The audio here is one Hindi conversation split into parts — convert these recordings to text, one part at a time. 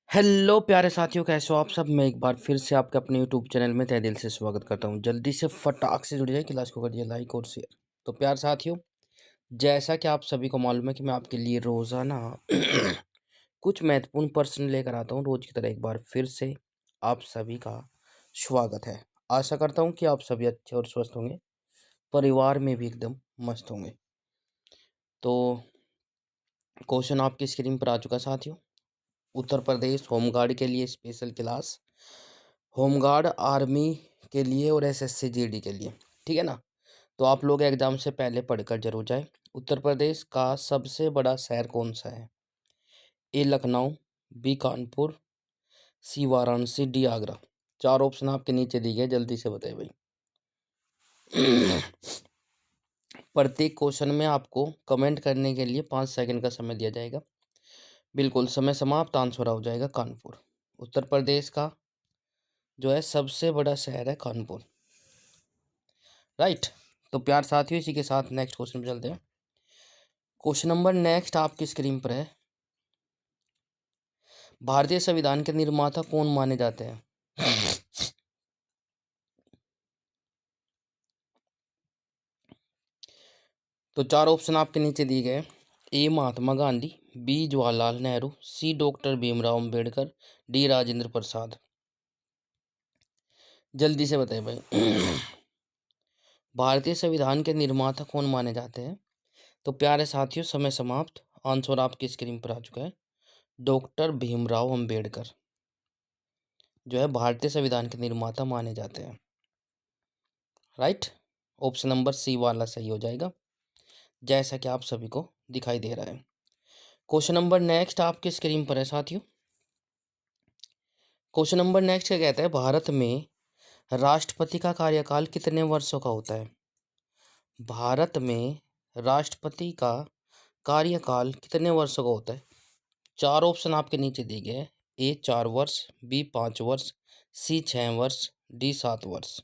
हेलो प्यारे साथियों, कैसे हो आप सब। मैं एक बार फिर से आपके अपने यूट्यूब चैनल में तहे दिल से स्वागत करता हूं। जल्दी से फटाक से जुड़ जाए, क्लास को करिए लाइक और शेयर। तो प्यार साथियों, जैसा कि आप सभी को मालूम है कि मैं आपके लिए रोज़ाना कुछ महत्वपूर्ण प्रश्न लेकर आता हूं, रोज की तरह एक बार फिर से आप सभी का स्वागत है। आशा करता हूं कि आप सभी अच्छे और स्वस्थ होंगे, परिवार में भी एकदम मस्त होंगे। तो क्वेश्चन आपकी स्क्रीन पर आ चुका साथियों। उत्तर प्रदेश होमगार्ड के लिए स्पेशल क्लास, होमगार्ड आर्मी के लिए और एसएससी जीडी के लिए, ठीक है ना। तो आप लोग एग्जाम से पहले पढ़कर जरूर जाए। उत्तर प्रदेश का सबसे बड़ा शहर कौन सा है? ए लखनऊ, बी कानपुर, सी वाराणसी, डी आगरा। चार ऑप्शन आपके नीचे दिए गए, जल्दी से बताइए भाई। प्रत्येक क्वेश्चन में आपको कमेंट करने के लिए 5 सेकंड का समय दिया जाएगा। बिल्कुल समय समाप्त, आंसर हो जाएगा कानपुर। उत्तर प्रदेश का जो है सबसे बड़ा शहर है कानपुर, राइट। तो प्यार साथियों, इसी के साथ नेक्स्ट क्वेश्चन पे चलते हैं। क्वेश्चन नंबर नेक्स्ट आपकी स्क्रीन पर है। भारतीय संविधान के निर्माता कौन माने जाते हैं? तो चार ऑप्शन आपके नीचे दिए गए। ए महात्मा गांधी, बी जवाहरलाल नेहरू, सी डॉक्टर भीमराव अंबेडकर, डी राजेंद्र प्रसाद। जल्दी से बताइए भाई। भारतीय संविधान के निर्माता कौन माने जाते हैं? तो प्यारे साथियों, समय समाप्त, आंसर आपकी स्क्रीन पर आ चुका है। डॉक्टर भीमराव अंबेडकर जो है भारतीय संविधान के निर्माता माने जाते हैं, राइट। ऑप्शन नंबर सी वाला सही हो जाएगा, जैसा कि आप सभी को दिखाई दे रहा है। क्वेश्चन नंबर नेक्स्ट आपके स्क्रीन पर है साथियों। क्वेश्चन नंबर नेक्स्ट क्या कहता है? भारत में राष्ट्रपति का कार्यकाल कितने वर्षों का होता है? भारत में राष्ट्रपति का कार्यकाल कितने वर्षों का होता है? चार ऑप्शन आपके नीचे दिए गए हैं। ए 4 वर्ष, बी 5 वर्ष, सी 6 वर्ष, डी 7 वर्ष।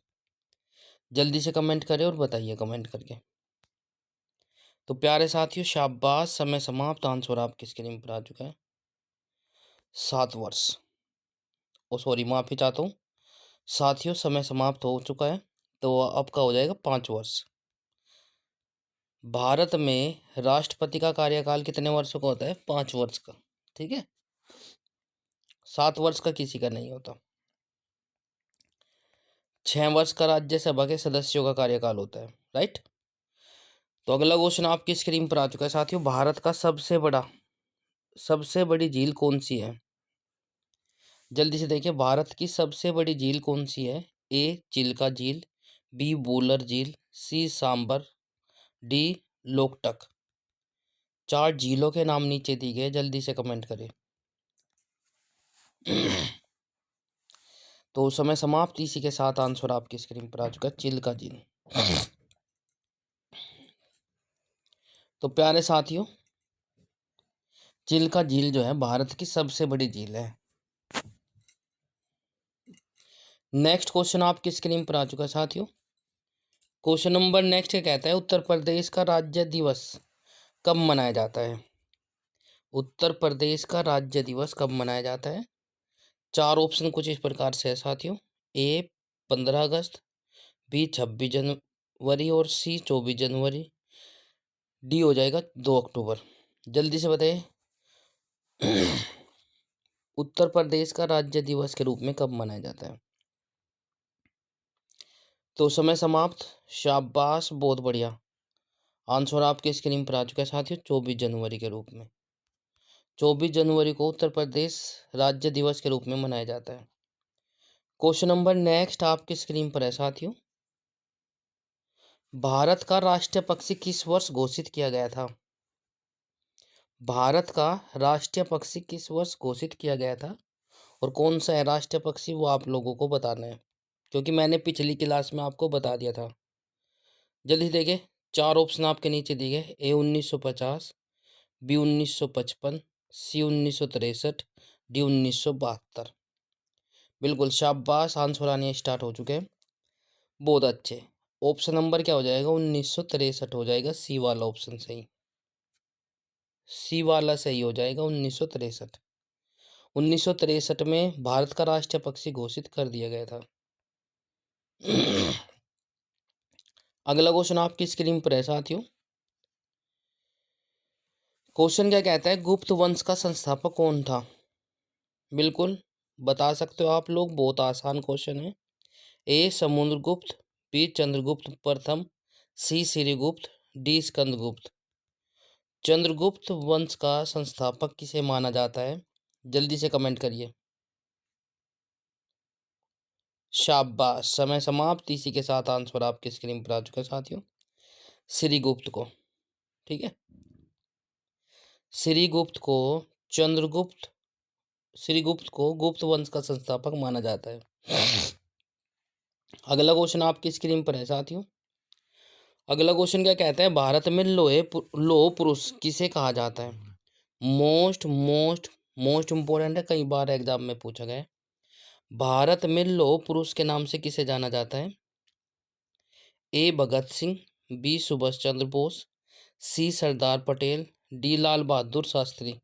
जल्दी से कमेंट करें और बताइए कमेंट करके। तो प्यारे साथियों, शाबाश, समय समाप्त, आंसर आपकी स्क्रीन पर आ चुका है। 7 वर्ष। ओ सॉरी, माफी चाहता हूँ साथियों, समय समाप्त हो चुका है। तो आपका हो जाएगा 5 वर्ष। भारत में राष्ट्रपति का कार्यकाल कितने वर्षों का होता है? 5 वर्ष का, ठीक है। 7 वर्ष का किसी का नहीं होता। 6 वर्ष का राज्यसभा के सदस्यों का कार्यकाल होता है, राइट। तो अगला क्वेश्चन आपकी स्क्रीन पर आ चुका है साथियों। भारत का सबसे बड़ी झील कौन सी है? जल्दी से देखिए, भारत की सबसे बड़ी झील कौन सी है? ए चिल्का झील, बी वूलर झील, सी सांबर, डी लोकटक। चार झीलों के नाम नीचे दिए गए, जल्दी से कमेंट करें। तो समय समाप्त, इसी के साथ आंसर आपकी स्क्रीन पर आ चुका है, चिल्का झील। तो प्यारे साथियों, चिल्का झील जो है भारत की सबसे बड़ी झील है। नेक्स्ट क्वेश्चन आपकी स्क्रीन पर आ चुका है साथियों। क्वेश्चन नंबर नेक्स्ट क्या कहता है? उत्तर प्रदेश का राज्य दिवस कब मनाया जाता है? उत्तर प्रदेश का राज्य दिवस कब मनाया जाता है? चार ऑप्शन कुछ इस प्रकार से है साथियों। ए 15 अगस्त, बी 26 जनवरी और सी 24 जनवरी, डी हो जाएगा 2 अक्टूबर। जल्दी से बताइए। उत्तर प्रदेश का राज्य दिवस के रूप में कब मनाया जाता है? तो समय समाप्त, शाबाश, बहुत बढ़िया, आंसर आपके स्क्रीन पर आ चुका है साथियों, 24 जनवरी के रूप में। 24 जनवरी को उत्तर प्रदेश राज्य दिवस के रूप में मनाया जाता है। क्वेश्चन नंबर नेक्स्ट आपकी स्क्रीन पर है साथियों। भारत का राष्ट्रीय पक्षी किस वर्ष घोषित किया गया था? भारत का राष्ट्रीय पक्षी किस वर्ष घोषित किया गया था और कौन सा है राष्ट्रीय पक्षी, वो आप लोगों को बताना है, क्योंकि मैंने पिछली क्लास में आपको बता दिया था। जल्दी देखिए, चार ऑप्शन आपके नीचे दिए गए। ए 1950, बी 1955, सी 1963, डी 1972। बिल्कुल शाबाश, आंसर आने स्टार्ट हो चुके हैं, बहुत अच्छे। ऑप्शन नंबर क्या हो जाएगा? 1963 हो जाएगा, सी वाला ऑप्शन सही, सी वाला सही हो जाएगा 1963। 1963 में भारत का राष्ट्रीय पक्षी घोषित कर दिया गया था। अगला क्वेश्चन आपकी स्क्रीन पर है साथियों। क्वेश्चन क्या कहता है, गुप्त वंश का संस्थापक कौन था? बिल्कुल बता सकते हो आप लोग, बहुत आसान क्वेश्चन है। ए समुद्रगुप्त, बी चंद्रगुप्त प्रथम, सी श्रीगुप्त, डी स्कंदगुप्त। चंद्रगुप्त वंश का संस्थापक किसे माना जाता है? जल्दी से कमेंट करिए। शाबाश, समय समाप्त। इसी के साथ आंसर आपकी स्क्रीन पर आ चुका है साथियों, श्रीगुप्त को। ठीक है, श्रीगुप्त को चंद्रगुप्त श्रीगुप्त को गुप्त वंश का संस्थापक माना जाता है। अगला क्वेश्चन आपकी स्क्रीन पर है साथियों। अगला क्वेश्चन क्या कहता है, भारत में लोह पुरुष किसे कहा जाता है? मोस्ट मोस्ट मोस्ट इंपोर्टेंट है, कई बार एग्जाम में पूछा गया है। भारत में लौह पुरुष के नाम से किसे जाना जाता है? ए भगत सिंह, बी सुभाष चंद्र बोस, सी सरदार पटेल, डी लाल बहादुर शास्त्री।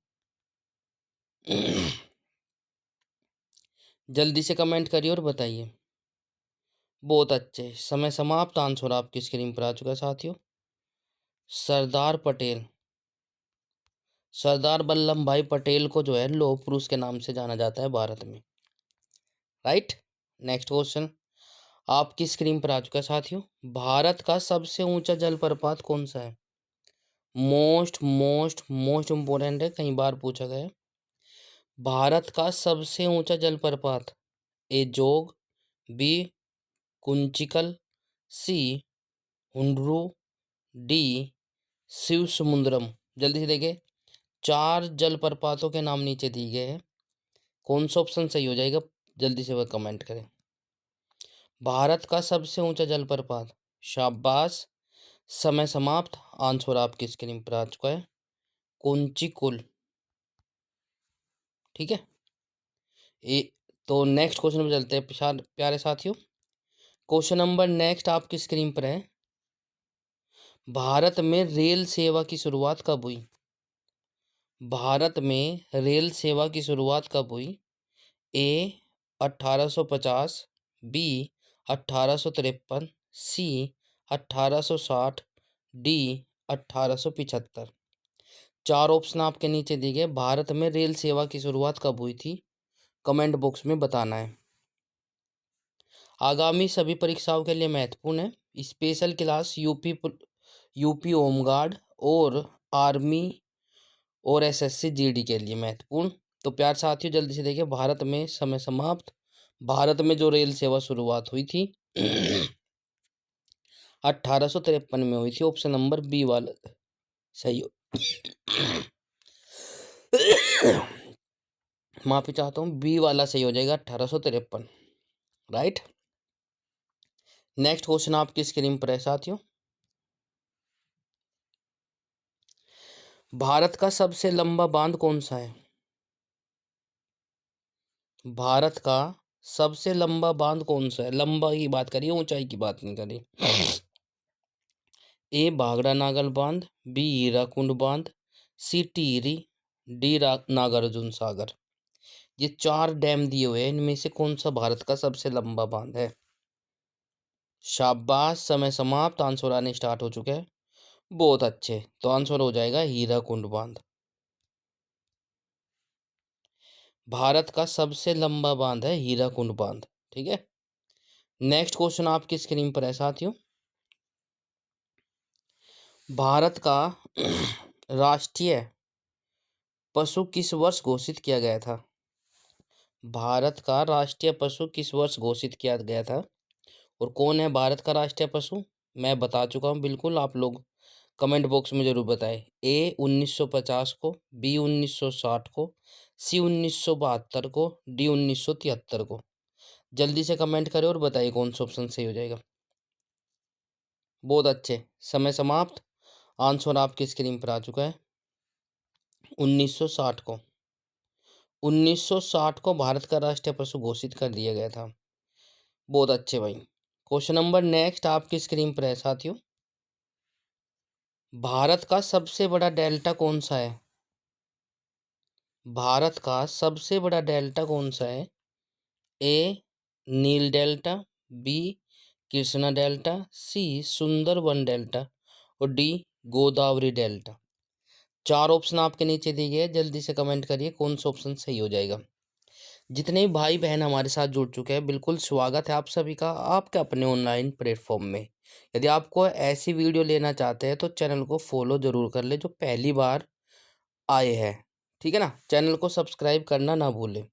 जल्दी से कमेंट करिए और बताइए। बहुत अच्छे, समय समाप्त। आंसर आपकी स्क्रीन पर आ चुका है साथियों, सरदार पटेल। सरदार वल्लभ भाई पटेल को जो है लौह पुरुष के नाम से जाना जाता है भारत में। राइट। नेक्स्ट क्वेश्चन आपकी स्क्रीन पर आ चुका है साथियों। भारत का सबसे ऊंचा जलप्रपात कौन सा है? मोस्ट मोस्ट मोस्ट इंपोर्टेंट है, कई बार पूछा गया है। भारत का सबसे ऊंचा जलप्रपात, ए जोग, बी कुंचिकल, सी हुंड्रू, डी शिव समुद्रम। जल्दी से देखें, 4 जलप्रपातों के नाम नीचे दिए गए हैं, कौन सा ऑप्शन सही हो जाएगा? जल्दी से वह कमेंट करें। भारत का सबसे ऊंचा जलप्रपात, शाबाश, समय समाप्त। आंसर आपकी स्क्रीन पर आ चुका है, कुंचिकुल। ठीक है, तो नेक्स्ट क्वेश्चन पे चलते हैं प्यारे साथियों। क्वेश्चन नंबर नेक्स्ट आपकी स्क्रीन पर है। भारत में रेल सेवा की शुरुआत कब हुई? भारत में रेल सेवा की शुरुआत कब हुई? ए 1850, बी 1853, सी 1860, डी 1875। 4 ऑप्शन आपके नीचे दिए गए। भारत में रेल सेवा की शुरुआत कब हुई थी? कमेंट बॉक्स में बताना है। आगामी सभी परीक्षाओं के लिए महत्वपूर्ण है। स्पेशल क्लास, यूपी होमगार्ड और आर्मी और एसएससी जीडी के लिए महत्वपूर्ण। तो प्यार साथियों जल्दी से देखिए, भारत में समय समाप्त। भारत में जो रेल सेवा शुरुआत हुई थी 1853 में हुई थी। ऑप्शन नंबर बी वाला सही हो। माफी चाहता हूँ, बी वाला सही हो जाएगा, 1853। राइट। नेक्स्ट क्वेश्चन आपकी स्क्रीन पर है साथियों। भारत का सबसे लंबा बांध कौन सा है? भारत का सबसे लंबा बांध कौन सा है? लंबा की बात करिए, ऊंचाई की बात नहीं करिए। ए भाखड़ा नागल बांध, बी हीराकुंड बांध, सी टिहरी, डी नागार्जुन सागर। ये 4 डैम दिए हुए हैं, इनमें से कौन सा भारत का सबसे लंबा बांध है? शाबाश, समय समाप्त। आंसर आने स्टार्ट हो चुके हैं। बहुत अच्छे, तो आंसर हो जाएगा हीराकुंड बांध। भारत का सबसे लंबा बांध है हीराकुंड बांध। ठीक है, नेक्स्ट क्वेश्चन आपकी स्क्रीन पर है साथियों। भारत का राष्ट्रीय पशु किस वर्ष घोषित किया गया था? भारत का राष्ट्रीय पशु किस वर्ष घोषित किया गया था और कौन है भारत का राष्ट्रीय पशु? मैं बता चुका हूँ, बिल्कुल आप लोग कमेंट बॉक्स में जरूर बताएं। ए 1950 को, बी 1960 को, सी 1972 को, डी 1973 को। जल्दी से कमेंट करें और बताइए कौन सा ऑप्शन सही हो जाएगा। बहुत अच्छे, समय समाप्त। आंसर आपकी स्क्रीन पर आ चुका है, 1960 को। 1960 को भारत का राष्ट्रीय पशु घोषित कर दिया गया था। बहुत अच्छे भाई। क्वेश्चन नंबर नेक्स्ट आपकी स्क्रीन पर है साथियों। भारत का सबसे बड़ा डेल्टा कौन सा है? भारत का सबसे बड़ा डेल्टा कौन सा है? ए नील डेल्टा, बी कृष्णा डेल्टा, सी सुंदरबन डेल्टा और डी गोदावरी डेल्टा। 4 ऑप्शन आपके नीचे दिए गए हैं, जल्दी से कमेंट करिए कौन सा ऑप्शन सही हो जाएगा। जितने भी भाई बहन हमारे साथ जुड़ चुके हैं, बिल्कुल स्वागत है आप सभी का आपके अपने ऑनलाइन प्लेटफॉर्म में। यदि आपको ऐसी वीडियो लेना चाहते हैं तो चैनल को फॉलो जरूर कर ले जो पहली बार आए हैं, ठीक है ना। चैनल को सब्सक्राइब करना ना भूलें।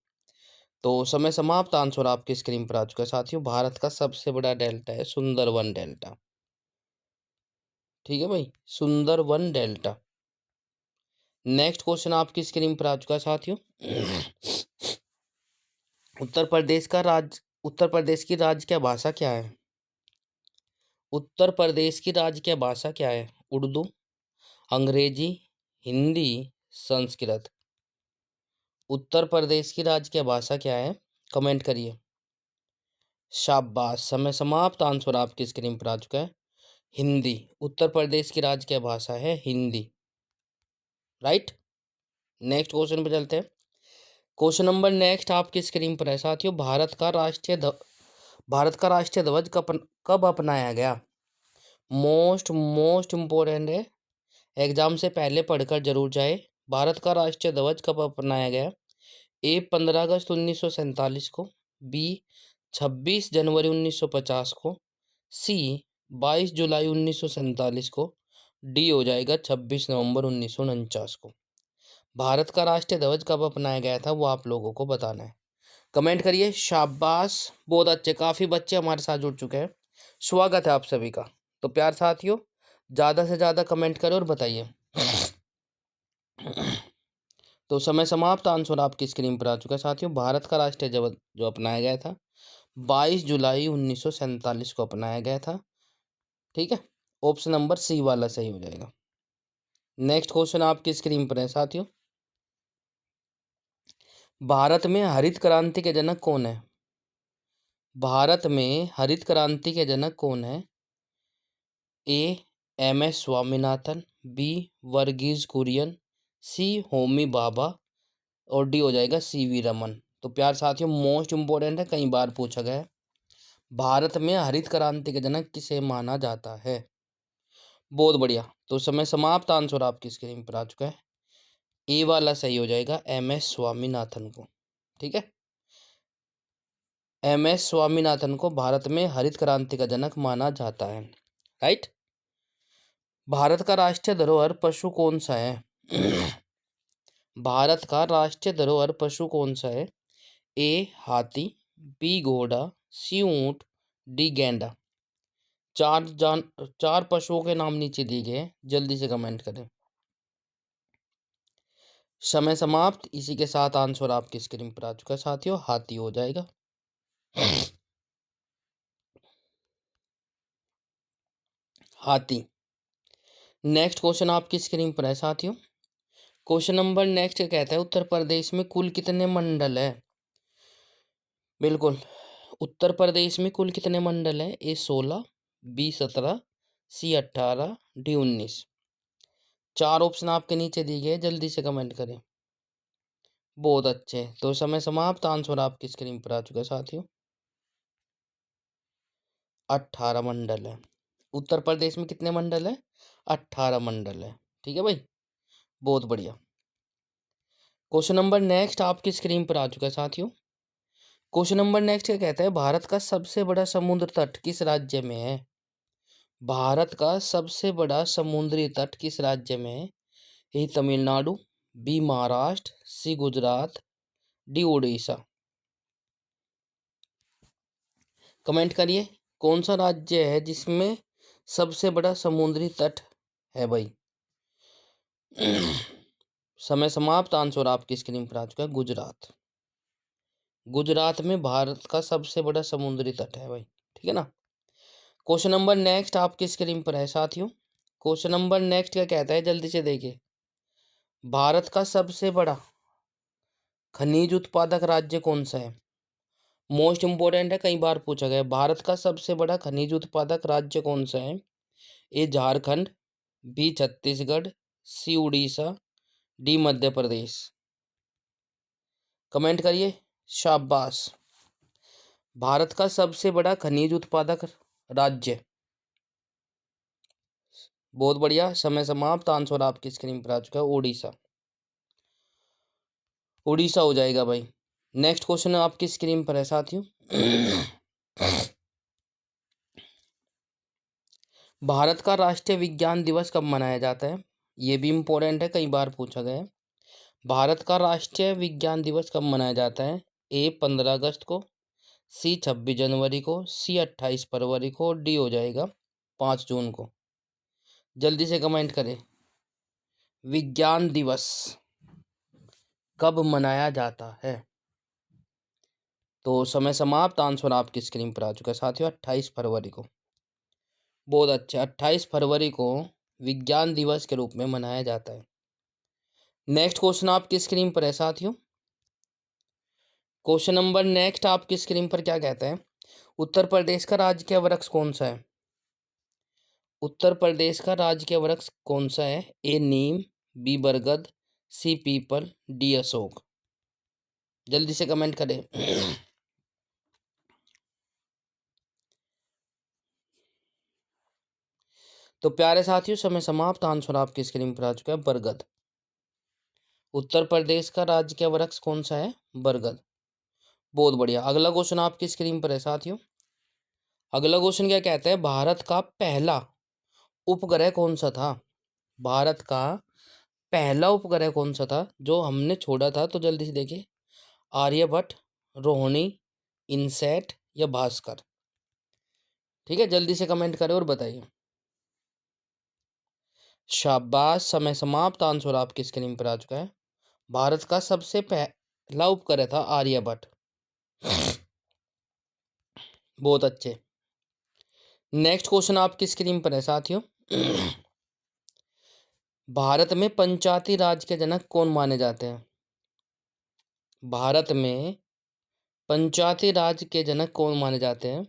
तो समय समाप्त, आंसर आपकी स्क्रीन पर आ चुका है साथियों। भारत का सबसे बड़ा डेल्टा है सुंदरबन डेल्टा, ठीक है भाई, सुंदरबन डेल्टा। नेक्स्ट क्वेश्चन आपकी स्क्रीन पर आ चुका है साथियों। उत्तर प्रदेश की राज्य भाषा क्या है? उत्तर प्रदेश की राज्य भाषा क्या है? उर्दू, अंग्रेजी, हिंदी, संस्कृत। उत्तर प्रदेश की राज्य भाषा क्या है? कमेंट करिए। शाबाश, समय समाप्त, आंसर आपकी स्क्रीन पर आ चुका है हिंदी। उत्तर प्रदेश की राज्य भाषा है हिंदी, राइट। नेक्स्ट क्वेश्चन पे चलते हैं। क्वेश्चन नंबर नेक्स्ट आपकी स्क्रीन पर है साथियों। भारत का राष्ट्रीय ध्वज कब अपनाया गया? मोस्ट इम्पोर्टेंट है, एग्जाम से पहले पढ़कर जरूर जाए। भारत का राष्ट्रीय ध्वज कब अपनाया गया? ए 15 अगस्त 1947 को, बी 26 जनवरी 1950 को, सी 22 जुलाई 1947 को, डी हो जाएगा 26 नवंबर 1949 को। भारत का राष्ट्रीय ध्वज कब अपनाया गया था वो आप लोगों को बताना है। कमेंट करिए। शाबाश, बहुत अच्छे, काफ़ी बच्चे हमारे साथ जुड़ चुके हैं, स्वागत है आप सभी का। तो प्यार साथियों, ज़्यादा से ज़्यादा कमेंट करें और बताइए। तो समय समाप्त, आंसर आपकी स्क्रीन पर आ चुका है साथियों। भारत का राष्ट्रीय ध्वज जो अपनाया गया था 22 जुलाई 1947 को अपनाया गया था, ठीक है। ऑप्शन नंबर सी वाला सही हो जाएगा। नेक्स्ट क्वेश्चन आपकी स्क्रीन पर है साथियों। भारत में हरित क्रांति के जनक कौन है? भारत में हरित क्रांति के जनक कौन है? A M S Swaminathan, B Varghese Kurien, C Homi Bhabha और डी हो जाएगा सी वी रमन। तो प्यार साथियों, मोस्ट इंपोर्टेंट है, कई बार पूछा गया है। भारत में हरित क्रांति के जनक किसे माना जाता है? बहुत बढ़िया, तो समय समाप्त, आंसर आपकी स्क्रीन पर आ चुका है। ए वाला सही हो जाएगा, एम एस स्वामीनाथन को, ठीक है। एम एस स्वामीनाथन को भारत में हरित क्रांति का जनक माना जाता है, राइट। भारत का राष्ट्रीय धरोहर पशु कौन सा है? भारत का राष्ट्रीय धरोहर पशु कौन सा है? ए हाथी, बी घोड़ा, सी ऊंट, डी गैंडा। चार पशुओं के नाम नीचे दिए गए हैं, जल्दी से कमेंट करें। समय समाप्त, इसी के साथ आंसर आपकी स्क्रीन पर आ चुका है साथियों, हाथी हो जाएगा। हाथी। नेक्स्ट क्वेश्चन आपकी स्क्रीन पर है साथियों। क्वेश्चन नंबर नेक्स्ट कहता है उत्तर प्रदेश में कुल कितने मंडल है? बिल्कुल, उत्तर प्रदेश में कुल कितने मंडल है? ए 16, बी 17, सी 18, डी 19। 4 ऑप्शन आपके नीचे दिए गए, जल्दी से कमेंट करें। बहुत अच्छे, तो समय समाप्त, आंसर आपकी स्क्रीन पर आ चुका है साथियों। 18 मंडल है। उत्तर प्रदेश में कितने मंडल है? 18 मंडल है, ठीक है भाई, बहुत बढ़िया। क्वेश्चन नंबर नेक्स्ट आपकी स्क्रीन पर आ चुका है साथियों। क्वेश्चन नंबर नेक्स्ट क्या कहता है? भारत का सबसे बड़ा समुद्र तट किस राज्य में है? भारत का सबसे बड़ा समुद्री तट किस राज्य में है? ए तमिलनाडु, बी महाराष्ट्र, सी गुजरात, डी उड़ीसा। कमेंट करिए कौन सा राज्य है जिसमें सबसे बड़ा समुद्री तट है भाई। समय समाप्त, आंसर आपकी स्क्रीन पर आ चुका है, गुजरात। गुजरात में भारत का सबसे बड़ा समुद्री तट है भाई, ठीक है ना। क्वेश्चन नंबर नेक्स्ट आपकी स्क्रीन पर है साथियों। क्वेश्चन नंबर नेक्स्ट क्या कहता है, जल्दी से देखिए। भारत का सबसे बड़ा खनिज उत्पादक राज्य कौन सा है? मोस्ट इंपोर्टेंट है, कई बार पूछा गया है। भारत का सबसे बड़ा खनिज उत्पादक राज्य कौन सा है? ए झारखंड, बी छत्तीसगढ़, सी उड़ीसा, डी मध्य प्रदेश। कमेंट करिए। शाबाश। भारत का सबसे बड़ा खनिज उत्पादक राज्य। बहुत बढ़िया। समय समाप्त। आंसर आपकी स्क्रीन पर आ चुका है, उड़ीसा। उड़ीसा हो जाएगा भाई। नेक्स्ट क्वेश्चन आपकी स्क्रीन पर है साथियों। भारत का राष्ट्रीय विज्ञान दिवस कब मनाया जाता है? ये भी इम्पोर्टेंट है, कई बार पूछा गया है। भारत का राष्ट्रीय विज्ञान दिवस कब मनाया जाता है? ए 15 अगस्त को, सी 26 जनवरी को, सी 28 फरवरी को, डी हो जाएगा 5 जून को। जल्दी से कमेंट करें। विज्ञान दिवस कब मनाया जाता है? तो समय समाप्त। आंसर आपकी स्क्रीन पर आ चुका है साथियों, 28 फरवरी को। बहुत अच्छा। 28 फरवरी को विज्ञान दिवस के रूप में मनाया जाता है। नेक्स्ट क्वेश्चन आपकी स्क्रीन पर है साथियों। क्वेश्चन नंबर नेक्स्ट आपकी स्क्रीन पर क्या कहता है? उत्तर प्रदेश का राजकीय वृक्ष कौन सा है? उत्तर प्रदेश का राजकीय वृक्ष कौन सा है? ए नीम, बी बरगद, सी पीपल, डी अशोक। जल्दी से कमेंट करें। तो प्यारे साथियों, समय समाप्त। आंसर आपकी स्क्रीन पर आ चुका है, बरगद। उत्तर प्रदेश का राजकीय वृक्ष कौन सा है? बरगद। बहुत बढ़िया। अगला क्वेश्चन आपकी स्क्रीन पर है साथियों। अगला क्वेश्चन क्या कहता है? भारत का पहला उपग्रह कौन सा था? भारत का पहला उपग्रह कौन सा था जो हमने छोड़ा था? तो जल्दी से देखिए। आर्यभट्ट, रोहिणी, इनसैट या भास्कर। ठीक है, जल्दी से कमेंट करें और बताइए। शाबाश। समय समाप्त। आंसर आपकी स्क्रीन पर आ चुका है। भारत का सबसे पहला उपग्रह था आर्यभट्ट। बहुत अच्छे। नेक्स्ट क्वेश्चन आपकी स्क्रीन पर है साथियों। भारत में पंचायती राज के जनक कौन माने जाते हैं? भारत में पंचायती राज के जनक कौन माने जाते हैं?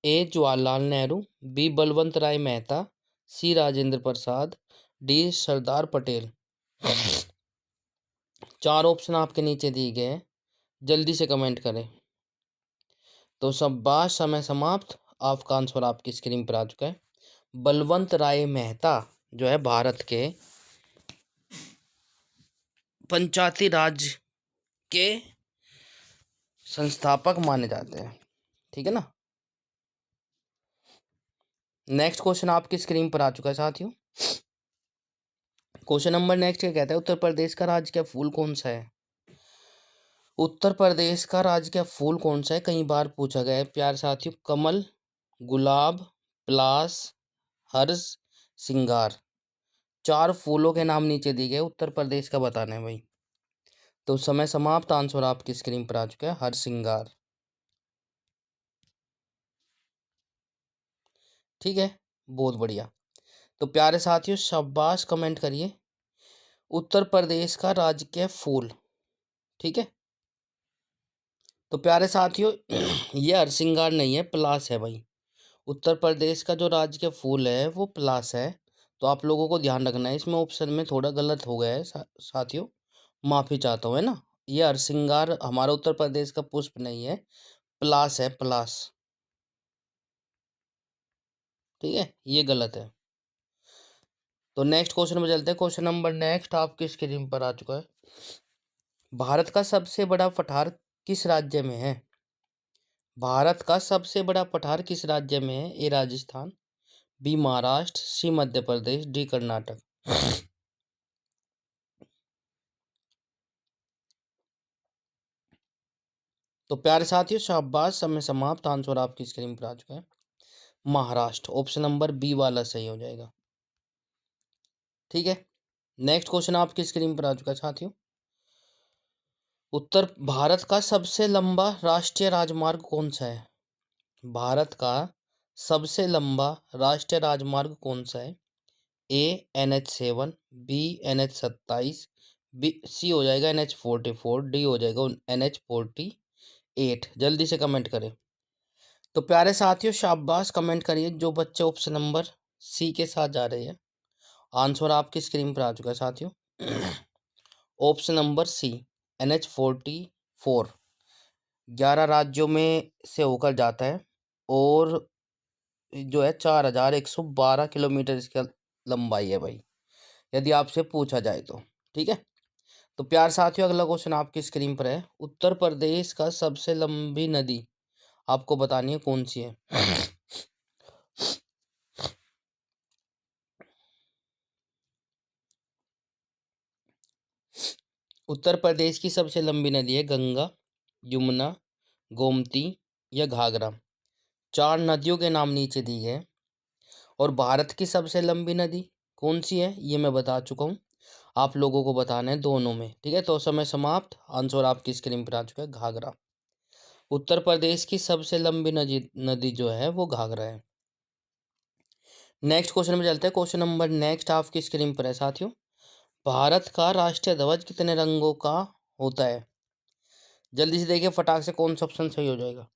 ए जवाहरलाल नेहरू, बी बलवंत राय मेहता, सी राजेंद्र प्रसाद, डी सरदार पटेल। चार ऑप्शन आपके नीचे दिए गए हैं, जल्दी से कमेंट करें। तो शाबाश। समय समाप्त। आपका आंसर आपकी स्क्रीन पर आ चुका है। बलवंत राय मेहता जो है भारत के पंचायती राज के संस्थापक माने जाते हैं। ठीक है ना। नेक्स्ट क्वेश्चन आपकी स्क्रीन पर आ चुका है साथियों। क्वेश्चन नंबर नेक्स्ट क्या कहता है? उत्तर प्रदेश का राजकीय फूल कौन सा है? उत्तर प्रदेश का राजकीय फूल कौन सा है? कई बार पूछा गया है प्यार साथियों। कमल, गुलाब, पलास, हर्ष, सिंगार। चार फूलों के नाम नीचे दिए गए, उत्तर प्रदेश का बताना है भाई। तो समय समाप्त। आंसर आपकी स्क्रीन पर आ चुका है, हर सिंगार। ठीक है, बहुत बढ़िया। तो प्यारे साथियों, शाबाश। कमेंट करिए उत्तर प्रदेश का राजकीय फूल। ठीक है। तो प्यारे साथियों, ये हरसिंगार नहीं है, पलास है भाई। उत्तर प्रदेश का जो राजकीय फूल है वो पलास है। तो आप लोगों को ध्यान रखना है, इसमें ऑप्शन में थोड़ा गलत हो गया है साथियों। माफी चाहता हूँ, है ना। ये हरसिंगार हमारा उत्तर प्रदेश का पुष्प नहीं है, पलास है, पलास। ठीक है, ये गलत है। तो नेक्स्ट क्वेश्चन में चलते हैं। क्वेश्चन नंबर नेक्स्ट आपकी स्क्रीन पर आ चुका है। भारत का सबसे बड़ा पठार किस राज्य में है? भारत का सबसे बड़ा पठार किस राज्य में है? ए राजस्थान, बी महाराष्ट्र, सी मध्य प्रदेश, डी कर्नाटक। तो प्यारे साथियों, शाबाश। समय समाप्त। आंसर आपकी स्क्रीन पर आ चुका है, महाराष्ट्र। ऑप्शन नंबर बी वाला सही हो जाएगा। ठीक है। नेक्स्ट क्वेश्चन आपकी स्क्रीन पर आ चुका है साथियों। उत्तर भारत का सबसे लंबा राष्ट्रीय राजमार्ग कौन सा है? भारत का सबसे लंबा राष्ट्रीय राजमार्ग कौन सा है? ए NH7, B NH27, B C हो जाएगा NH44, डी हो जाएगा NH48। जल्दी से कमेंट करें। तो प्यारे साथियों, शाबाश। कमेंट करिए जो बच्चे ऑप्शन नंबर सी के साथ जा रहे हैं। आंसर आपकी स्क्रीन पर आ चुका है साथियों। ऑप्शन नंबर सी NH40 4 11 राज्यों में से होकर जाता है और जो है 4112 किलोमीटर इसका लंबाई है भाई, यदि आपसे पूछा जाए तो। ठीक है, तो प्यार साथियों अगला क्वेश्चन आपकी स्क्रीन पर है। उत्तर प्रदेश का सबसे लंबी नदी आपको बतानी है कौन सी है। उत्तर प्रदेश की सबसे लंबी नदी है गंगा, यमुना, गोमती या घाघरा। 4 नदियों के नाम नीचे दिए हैं। और भारत की सबसे लंबी नदी कौन सी है ये मैं बता चुका हूँ, आप लोगों को बताना है दोनों में। ठीक है, तो समय समाप्त, आंसर आपकी स्क्रीन पर आ चुका है घाघरा। उत्तर प्रदेश की सबसे लंबी नदी नदी जो है वो घाघरा है। नेक्स्ट क्वेश्चन में चलते हैं। क्वेश्चन नंबर नेक्स्ट आपकी स्क्रीन पर है साथियों। भारत का राष्ट्रीय ध्वज कितने रंगों का होता है? जल्दी से देखिए फटाक से कौन सा ऑप्शन सही हो जाएगा।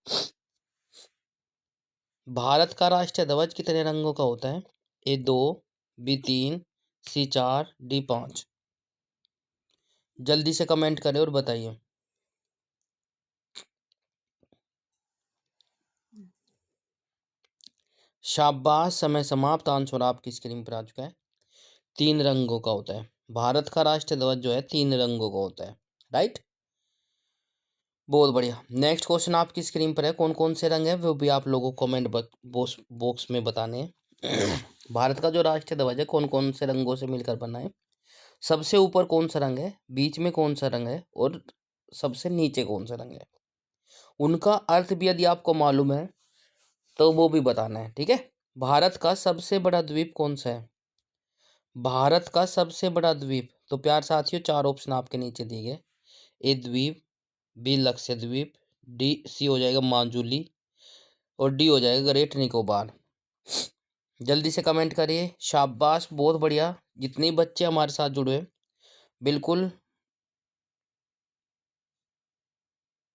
भारत का राष्ट्रीय ध्वज कितने रंगों का होता है? ए 2, बी 3, सी 4, डी 5। जल्दी से कमेंट करें और बताइए। शाबाश, समय समाप्त, आंसर आपकी स्क्रीन पर आ चुका है। 3 रंगों का होता है। भारत का राष्ट्रीय ध्वज जो है 3 रंगों का होता है। राइट, बहुत बढ़िया। नेक्स्ट क्वेश्चन आपकी स्क्रीन पर है। कौन कौन से रंग है वो भी आप लोगों को कमेंट बॉक्स में बताने हैं। भारत का जो राष्ट्रीय ध्वज है कौन कौन से रंगों से मिलकर बना है? सबसे ऊपर कौन सा रंग है, बीच में कौन सा रंग है और सबसे नीचे कौन सा रंग है? उनका अर्थ भी यदि आपको मालूम है तो वो भी बताना है। ठीक है, भारत का सबसे बड़ा द्वीप कौन सा है? भारत का सबसे बड़ा द्वीप, तो प्यार साथियों 4 ऑप्शन आपके नीचे दिए गए। ए द्वीप, बी लक्षद्वीप, डी सी हो जाएगा माजुली और डी हो जाएगा ग्रेट निकोबार। जल्दी से कमेंट करिए। शाबाश, बहुत बढ़िया, जितने बच्चे हमारे साथ जुड़े बिल्कुल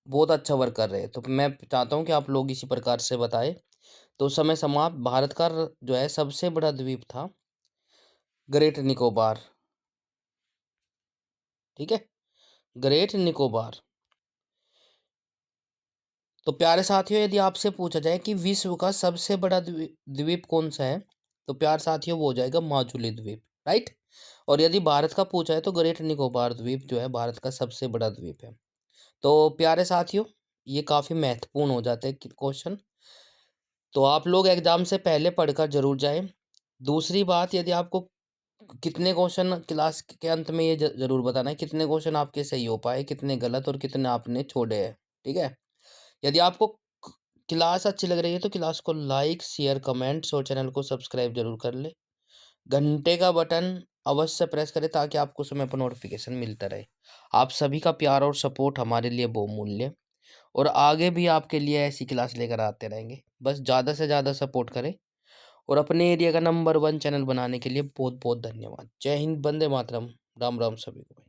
बहुत अच्छा वर्क कर रहे हैं। तो मैं चाहता हूँ कि आप लोग इसी प्रकार से बताएं। तो समय समाप्त। भारत का जो है सबसे बड़ा द्वीप था ग्रेट निकोबार। ठीक है, ग्रेट निकोबार। तो प्यारे साथियों यदि आपसे पूछा जाए कि विश्व का सबसे बड़ा द्वीप कौन सा है, तो प्यार साथियों वो हो जाएगा माजुली द्वीप। राइट, और यदि भारत का पूछा है तो ग्रेट निकोबार द्वीप जो है भारत का सबसे बड़ा द्वीप है। तो प्यारे साथियों ये काफ़ी महत्वपूर्ण हो जाते हैं क्वेश्चन, तो आप लोग एग्जाम से पहले पढ़कर जरूर जाएं। दूसरी बात, यदि आपको कितने क्वेश्चन क्लास के अंत में ये जरूर बताना है कितने क्वेश्चन आपके सही हो पाए, कितने गलत और कितने आपने छोड़े हैं। ठीक है, यदि आपको क्लास अच्छी लग रही है तो क्लास को लाइक शेयर कमेंट्स और चैनल को सब्सक्राइब जरूर कर ले। घंटे का बटन अवश्य प्रेस करें ताकि आपको समय पर नोटिफिकेशन मिलता रहे। आप सभी का प्यार और सपोर्ट हमारे लिए बहुमूल्य, और आगे भी आपके लिए ऐसी क्लास लेकर आते रहेंगे। बस ज़्यादा से ज़्यादा सपोर्ट करें और अपने एरिया का नंबर 1 चैनल बनाने के लिए बहुत बहुत धन्यवाद। जय हिंद, वंदे मातरम, राम राम सभी को।